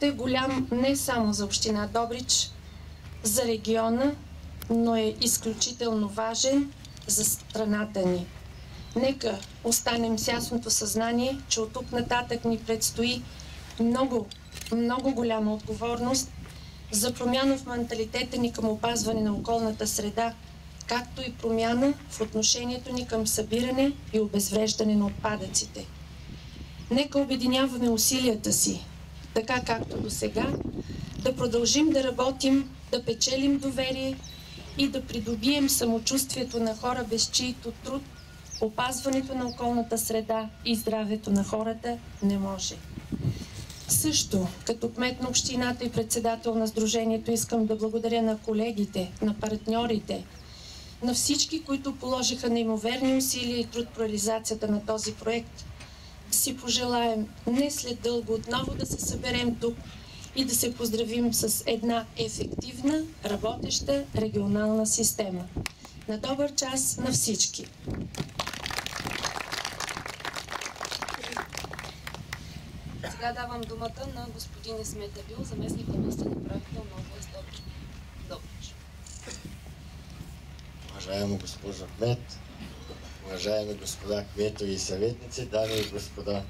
Проектът е голям не само за община Добрич, за региона, но е изключително важен за страната ни. Нека останем с ясното съзнание, че от тук нататък ни предстои много голяма отговорност за промяна в менталитета ни към опазване на околната среда, както и промяна в отношението ни към събиране и обезвреждане на отпадъците. Нека обединяваме усилията си, така както до сега, да продължим да работим, да печелим доверие и да придобием самочувствието на хора, без чието труд опазването на околната среда и здравето на хората не може. Също, като кмет на общината и председател на Сдружението, искам да благодаря на колегите, на партньорите, на всички, които положиха неимоверни усилия и труд по реализацията на този проект. Да си пожелаем не след дълго отново да се съберем тук и да се поздравим с една ефективна, работеща регионална система. На добър час на всички! Сега давам думата на господин Исмет Абил, заместник областен управител на област Добрич. Уважаема госпожа кмет, уважаеми господа кметови и съветници, дами и господа,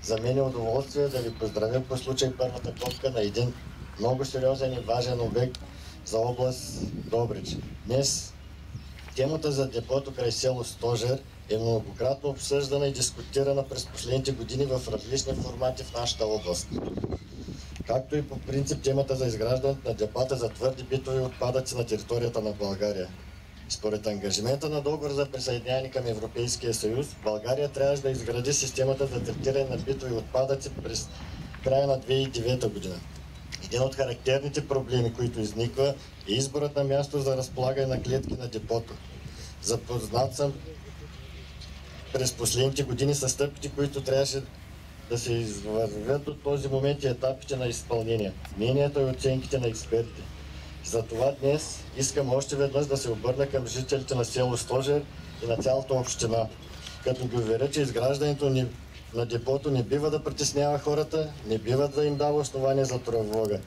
за мен е удоволствие да ви поздравя по случай първата копка на един много сериозен и важен обект за област Добрич. Днес темата за депото край село Стожер е многократно обсъждана и дискутирана през последните години в различни формати в нашата област. Както и по принцип темата за изграждането на депата за твърди битови отпадъци на територията на България. Според ангажимента на договор за присъединяване към Европейския съюз, България трябваше да изгради системата за третиране на битови отпадъци през края на 2009 година. Един от характерните проблеми, които изниква, е изборът на място за разполагане на клетки на депото. Запознат съм през последните години с стъпките, които трябваше да се извървят до този момент и етапите на изпълнение, мнението и оценките на експерти. Затова днес искам още веднъж да се обърна към жителите на село Стожер и на цялата община, като ги уверя, че изграждането на депото не бива да притеснява хората, не бива да им дава основание за тревога.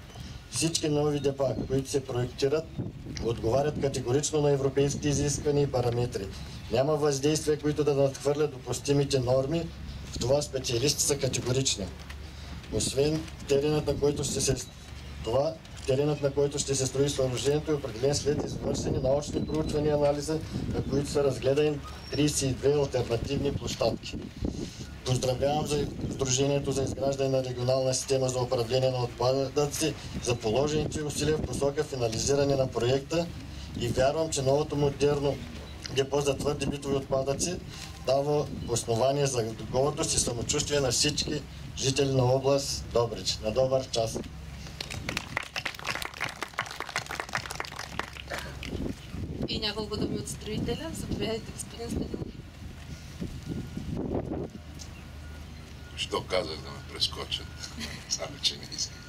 Всички нови депа, които се проектират, отговарят категорично на европейските изисквания и параметри. Няма въздействия, които да надхвърлят допустимите норми, в това специалисти са категорични. Освен теренът, на който ще се строи съоръжението, е определен след извършени научни проучвания и анализа, на които са разгледани 32 алтернативни площадки. Поздравявам за Сдружението за изграждане на регионална система за управление на отпадъци за положените усилия в посока финализиране на проекта и вярвам, че новото модерно депо за твърди битови отпадъци дава основание за гордост и самочувствие на всички жители на област Добрич. На добър час! И няколко думи от строителя. Заповядайте, господин Стадилов. Що казах да ме прескочат? Само, че не искаме.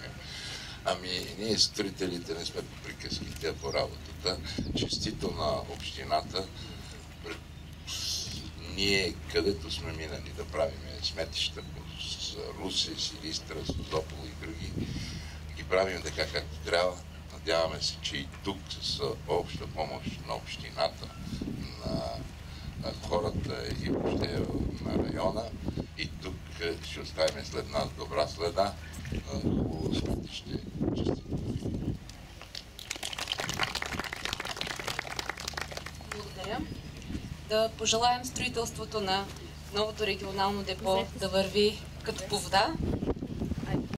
Ние строителите не сме по приказките, а по работата. Честито на общината. Ние, където сме минали да правим сметища с Русе, Силистра, Созопол и други, ги правим така както трябва. Надяваме се, че и тук с обща помощ на общината, на хората и въобще на района, и тук ще оставим след нас добра следа на хубаво сметище. Благодаря. Да пожелаем строителството на новото регионално депо да върви като по вода.